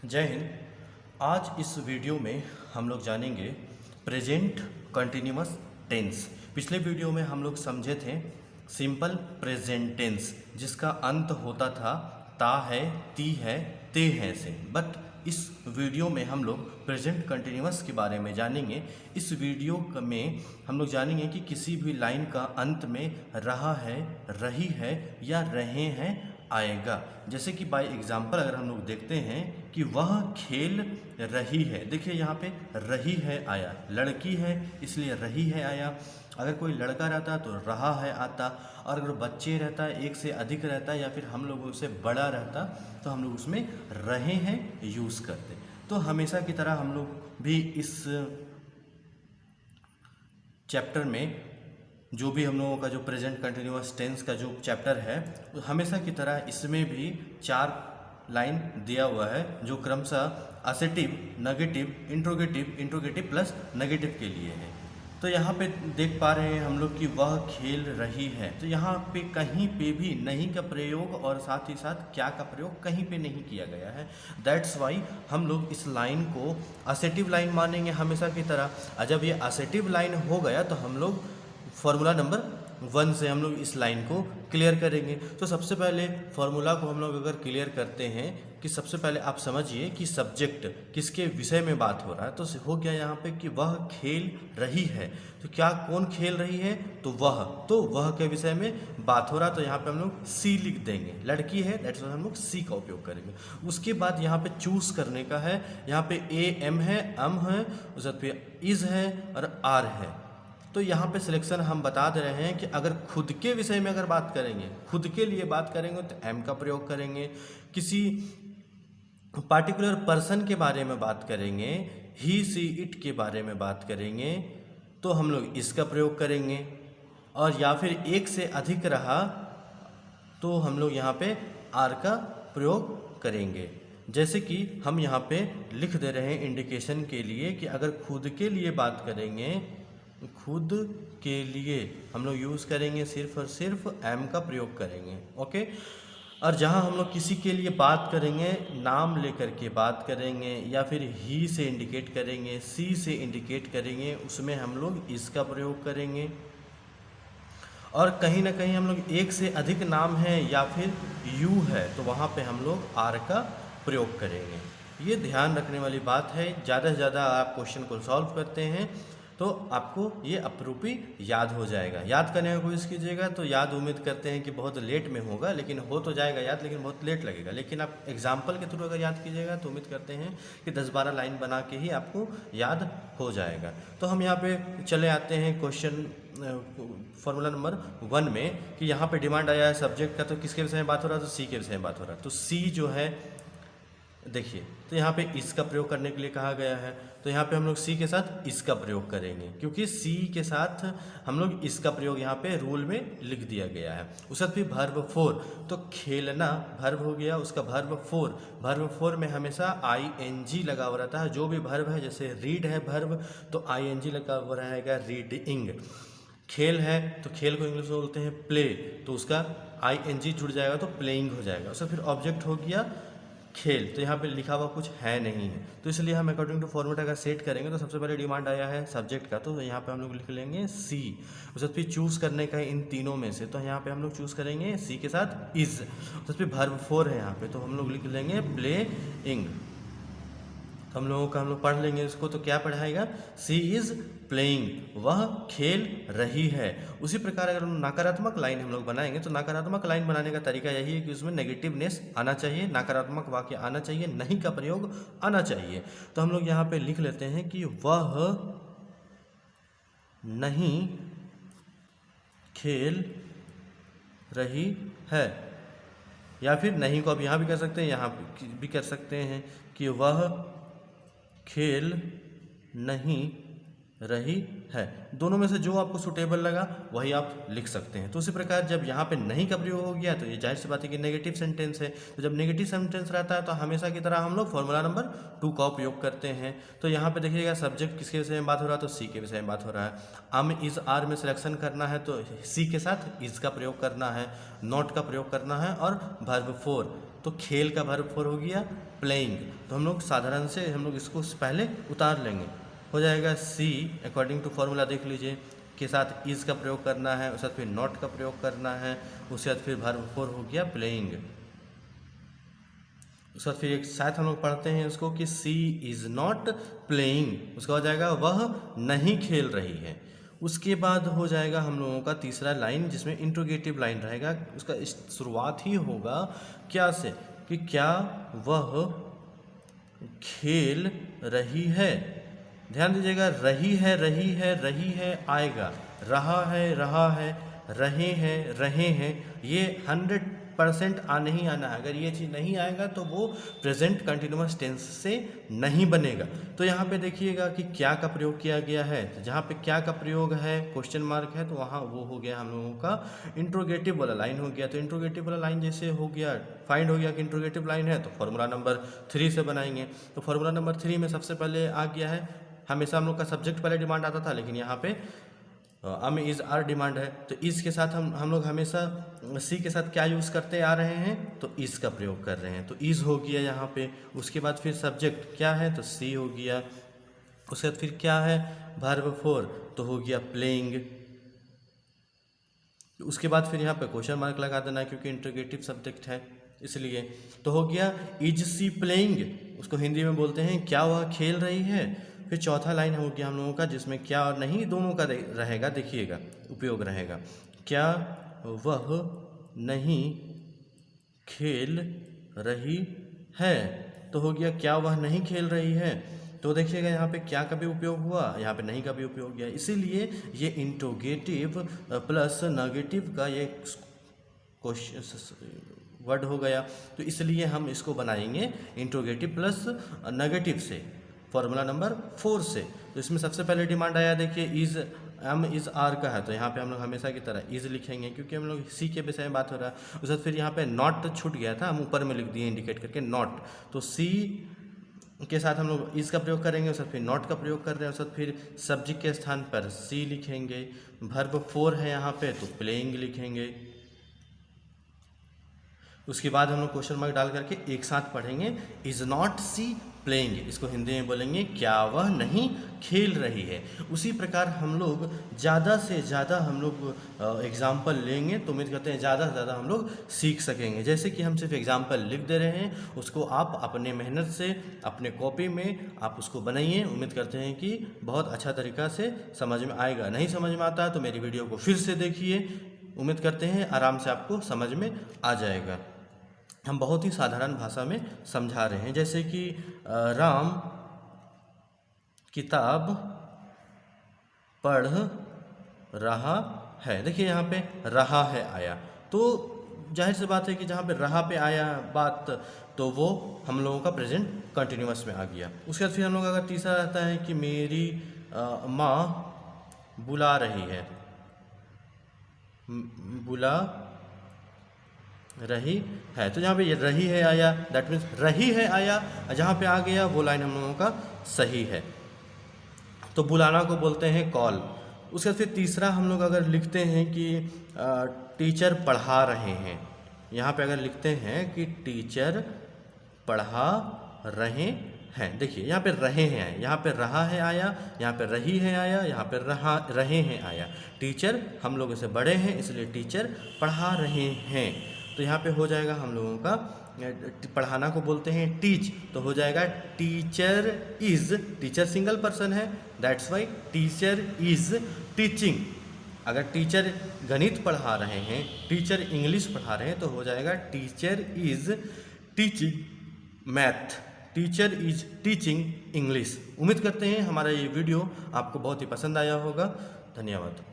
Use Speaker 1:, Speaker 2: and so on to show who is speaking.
Speaker 1: जय हिंद। आज इस वीडियो में हम लोग जानेंगे प्रेजेंट कंटिन्यूअस टेंस। पिछले वीडियो में हम लोग समझे थे सिंपल प्रेजेंट टेंस जिसका अंत होता था ता है, ती है, ते है से। बट इस वीडियो में हम लोग प्रेजेंट कंटिन्यूअस के बारे में जानेंगे। इस वीडियो में हम लोग जानेंगे कि किसी भी लाइन का अंत में रहा है, रही है या रहे हैं आएगा। जैसे कि बाय एग्जाम्पल अगर हम लोग देखते हैं कि वह खेल रही है, देखिए यहाँ पे रही है आया, लड़की है इसलिए रही है आया। अगर कोई लड़का रहता तो रहा है आता, और अगर बच्चे रहता है, एक से अधिक रहता है या फिर हम लोगों से बड़ा रहता तो हम लोग उसमें रहे हैं यूज़ करते। तो हमेशा की तरह हम लोग भी इस चैप्टर में जो भी हम लोगों का जो प्रेजेंट कंटिन्यूअस टेंस का जो चैप्टर है, हमेशा की तरह इसमें भी 4 लाइन दिया हुआ है जो क्रमशः assertive, negative, interrogative plus negative के लिए है। तो यहाँ पे देख पा रहे हैं हम लोग कि वह खेल रही है, तो यहाँ पे कहीं पे भी नहीं का प्रयोग और साथ ही साथ क्या का प्रयोग कहीं पे नहीं किया गया है। दैट्स वाई हम लोग इस लाइन को असेटिव लाइन मानेंगे हमेशा की तरह। और जब ये असेटिव लाइन हो गया तो हम लोग फॉर्मूला नंबर 1 से हम लोग इस लाइन को क्लियर करेंगे। तो सबसे पहले फॉर्मूला को हम लोग अगर क्लियर करते हैं कि सबसे पहले आप समझिए कि सब्जेक्ट किसके विषय में बात हो रहा है। तो हो गया यहाँ पे कि वह खेल रही है, तो क्या कौन खेल रही है, तो वह के विषय में बात हो रहा है। तो यहाँ पे हम लोग सी लिख देंगे, लड़की है दैट्स वाई हम लोग सी का उपयोग करेंगे। उसके बाद यहाँ पे चूज करने का है, यहाँ पे ए एम है, अम है, उस पे इज है और आर है। तो यहाँ पे सिलेक्शन हम बता दे रहे हैं कि अगर खुद के विषय में अगर बात करेंगे, खुद के लिए बात करेंगे तो एम का प्रयोग करेंगे। किसी पार्टिकुलर पर्सन के बारे में बात करेंगे, ही सी इट के बारे में बात करेंगे तो हम लोग इसका प्रयोग करेंगे। और या फिर एक से अधिक रहा तो हम लोग यहाँ पे आर का प्रयोग करेंगे। जैसे कि हम यहाँ पे लिख दे रहे हैं इंडिकेशन के लिए कि अगर खुद के लिए बात करेंगे, खुद के लिए हम लोग यूज़ करेंगे सिर्फ और सिर्फ एम का प्रयोग करेंगे। ओके। और जहाँ हम लोग किसी के लिए बात करेंगे, नाम लेकर के बात करेंगे या फिर ही से इंडिकेट करेंगे, सी से इंडिकेट करेंगे, उसमें हम लोग इसका प्रयोग करेंगे। और कहीं ना कहीं हम लोग एक से अधिक नाम है या फिर यू है तो वहाँ पे हम लोग आर का प्रयोग करेंगे। ये ध्यान रखने वाली बात है। ज़्यादा से ज़्यादा आप क्वेश्चन को सॉल्व करते हैं तो आपको ये अपरूपी याद हो जाएगा। याद करने की कोशिश कीजिएगा तो याद उम्मीद करते हैं कि बहुत लेट में होगा, लेकिन हो तो जाएगा याद, लेकिन बहुत लेट लगेगा। लेकिन आप एग्जाम्पल के थ्रू अगर याद कीजिएगा तो उम्मीद करते हैं कि 10-12 लाइन बना के ही आपको याद हो जाएगा। तो हम यहाँ पे चले आते हैं क्वेश्चन फॉर्मूला नंबर 1 में कि यहाँ पे डिमांड आया है सब्जेक्ट का, तो किसके विषय में बात हो रहा है, तो सी के विषय में बात हो रहा है। तो सी जो है देखिए, तो यहाँ पे इसका प्रयोग करने के लिए कहा गया है, तो यहाँ पे हम लोग सी के साथ इसका प्रयोग करेंगे क्योंकि सी के साथ हम लोग इसका प्रयोग यहाँ पे रूल में लिख दिया गया है। उसके बाद फिर वर्ब 4, तो खेलना वर्ब हो गया, उसका वर्ब 4 में हमेशा ing लगा हुआ रहता है। जो भी वर्ब है, जैसे रीड है वर्ब तो ing लगा हुआ रहेगा, रीडिंग। खेल है तो खेल को इंग्लिश में बोलते हैं प्ले, तो उसका ing जुड़ जाएगा तो प्लेइंग हो जाएगा। उसका फिर ऑब्जेक्ट हो गया खेल, तो यहाँ पे लिखा हुआ कुछ है नहीं है, तो इसलिए हम अकॉर्डिंग टू फॉर्मेट अगर सेट करेंगे तो सबसे पहले डिमांड आया है सब्जेक्ट का, तो यहाँ पे हम लोग लिख लेंगे सी। उसके बाद फिर चूज़ करने का है इन तीनों में से, तो यहाँ पे हम लोग चूज़ करेंगे सी के साथ इज। उसके बाद फिर वर्ब 4 है यहाँ पे, तो हम लोग लिख लेंगे प्लेइंग। हम लोगों का हम लोग पढ़ लेंगे इसको, तो क्या पढ़ाएगा, सी इज़ प्लेइंग, वह खेल रही है। उसी प्रकार अगर हम नकारात्मक लाइन हम लोग बनाएंगे तो नकारात्मक लाइन बनाने का तरीका यही है कि उसमें नेगेटिवनेस आना चाहिए, नकारात्मक वाक्य आना चाहिए, नहीं का प्रयोग आना चाहिए। तो हम लोग यहाँ पे लिख लेते हैं कि वह नहीं खेल रही है, या फिर नहीं को अब यहाँ भी कर सकते हैं, यहाँ भी कर सकते हैं कि वह खेल नहीं रही है। दोनों में से जो आपको सुटेबल लगा वही आप लिख सकते हैं। तो उसी प्रकार जब यहाँ पे नहीं का प्रयोग हो गया तो ये जाहिर सी बात है कि नेगेटिव सेंटेंस है, तो जब नेगेटिव सेंटेंस रहता है तो हमेशा की तरह हम लोग फॉर्मूला नंबर 2 का उपयोग करते हैं। तो यहाँ पे देखिएगा सब्जेक्ट किसके विषय में बात हो रहा है, तो सी के विषय में बात हो रहा है। अम इज आर में सिलेक्शन करना है तो सी के साथ इज का प्रयोग करना है, नॉट का प्रयोग करना है, और वर्ब 4 तो खेल का वर्ब फॉर हो गया प्लेइंग। तो हम लोग साधारण से हम लोग इसको पहले उतार लेंगे, हो जाएगा सी अकॉर्डिंग टू फॉर्मूला देख लीजिए के साथ इज़ का प्रयोग करना है, उसके साथ फिर नॉट का प्रयोग करना है, उसके बाद फिर वर्ब फॉर हो गया प्लेइंग। उसके बाद फिर एक साथ हम लोग पढ़ते हैं उसको कि सी इज़ नॉट प्लेइंग, उसका हो जाएगा वह नहीं खेल रही है। उसके बाद हो जाएगा हम लोगों का तीसरा लाइन जिसमें इंट्रोगेटिव लाइन रहेगा, उसका शुरुआत ही होगा क्या से कि क्या वह खेल रही है। ध्यान दीजिएगा, रही है रही है रही है आएगा, रहा है रहे हैं, ये 100% आने ही आना है। अगर ये चीज़ नहीं आएगा तो वो प्रेजेंट कंटिन्यूअस टेंस से नहीं बनेगा। तो यहाँ पे देखिएगा कि क्या का प्रयोग किया गया है, तो जहाँ पे क्या का प्रयोग है क्वेश्चन मार्क है, तो वहाँ वो हो गया हम लोगों का इंट्रोगेटिव वाला लाइन हो गया। तो इंट्रोगेटिव वाला लाइन जैसे हो गया, फाइंड हो गया कि इंट्रोगेटिव लाइन है, तो फॉर्मूला नंबर 3 से बनाएंगे। तो फॉर्मूला नंबर 3 में सबसे पहले आ गया है, हमेशा हम लोग का सब्जेक्ट पहले डिमांड आता था, लेकिन यहाँ पे am इज़ आर डिमांड है। तो इज़ के साथ हम लोग हमेशा सी के साथ क्या यूज़ करते आ रहे हैं, तो इज़ का प्रयोग कर रहे हैं, तो इज़ हो गया यहाँ पे। उसके बाद फिर सब्जेक्ट क्या है, तो सी हो गया। उसके बाद फिर क्या है, वर्ब फॉर, तो हो गया प्लेइंग। उसके बाद फिर यहाँ पे क्वेश्चन मार्क लगा देना है क्योंकि इंट्रोगेटिव सब्जेक्ट है इसलिए। तो हो गया इज सी प्लेइंग, उसको हिंदी में बोलते हैं क्या वह खेल रही है। फिर चौथा लाइन हो गया हम लोगों का जिसमें क्या और नहीं दोनों का रहेगा, देखिएगा उपयोग रहेगा, क्या वह नहीं खेल रही है। तो हो गया क्या वह नहीं खेल रही है। तो देखिएगा यहाँ पे क्या का भी उपयोग हुआ, यहाँ पे नहीं का भी उपयोग किया, इसीलिए ये इंट्रोगेटिव प्लस नेगेटिव का ये क्वेश्चन वर्ड हो गया। तो इसलिए हम इसको बनाएंगे इंट्रोगेटिव प्लस नेगेटिव से, फॉर्मूला नंबर 4 से। तो इसमें सबसे पहले डिमांड आया, देखिए इज़ एम इज़ आर का है, तो यहाँ पे हम लोग हमेशा की तरह इज़ लिखेंगे क्योंकि हम लोग सी के विषय में बात हो रहा है। उसके बाद फिर यहाँ पे नॉट छूट गया था, हम ऊपर में लिख दिए इंडिकेट करके नॉट, तो सी के साथ हम लोग इज़ का प्रयोग करेंगे, उसके बाद फिर नॉट का प्रयोग कर रहे हैं, उसके बाद फिर सब्जेक्ट के स्थान पर सी लिखेंगे। वर्ब 4 है यहाँ पे, तो प्लेइंग लिखेंगे। उसके बाद हम लोग क्वेश्चन मार्क डाल करके एक साथ पढ़ेंगे, इज नॉट सी प्लेइंग, इसको हिंदी में बोलेंगे क्या वह नहीं खेल रही है। उसी प्रकार हम लोग ज़्यादा से ज़्यादा हम लोग एग्जाम्पल लेंगे तो उम्मीद करते हैं ज़्यादा से ज़्यादा हम लोग सीख सकेंगे। जैसे कि हम सिर्फ एग्जाम्पल लिख दे रहे हैं, उसको आप अपने मेहनत से अपने कॉपी में आप उसको बनाइए। उम्मीद करते हैं कि बहुत अच्छा तरीका से समझ में आएगा। नहीं समझ में आता तो मेरी वीडियो को फिर से देखिए, उम्मीद करते हैं आराम से आपको समझ में आ जाएगा। हम बहुत ही साधारण भाषा में समझा रहे हैं, जैसे कि राम किताब पढ़ रहा है। देखिए यहाँ पे रहा है आया, तो जाहिर सी बात है कि जहाँ पे रहा पे आया बात, तो वो हम लोगों का प्रेजेंट कंटिन्यूअस में आ गया। उसके बाद फिर हम लोग अगर तीसरा रहता है कि मेरी माँ बुला रही है, बुला रही है, तो जहाँ पे ये रही है आया, दैट मीन्स रही है आया, जहाँ पे आ गया वो लाइन हम लोगों का सही है। तो बुलाना को बोलते हैं कॉल। उसके बाद फिर तीसरा हम लोग अगर लिखते हैं कि टीचर पढ़ा रहे हैं, यहाँ पे अगर लिखते हैं कि टीचर पढ़ा रहे हैं, देखिए यहाँ पे रहे हैं आया, यहाँ पे रहा है आया, यहाँ पे रही है आया, यहाँ पे रहे हैं आया। टीचर हम लोगों से बड़े हैं इसलिए टीचर पढ़ा रहे हैं। तो यहाँ पे हो जाएगा हम लोगों का, पढ़ाना को बोलते हैं टीच, तो हो जाएगा teacher is, teacher single person है, that's why teacher is teaching. अगर टीचर गणित पढ़ा रहे हैं, टीचर इंग्लिश पढ़ा रहे हैं, तो हो जाएगा teacher is teaching math, teacher is teaching English. उम्मीद करते हैं हमारा ये वीडियो आपको बहुत ही पसंद आया होगा। धन्यवाद।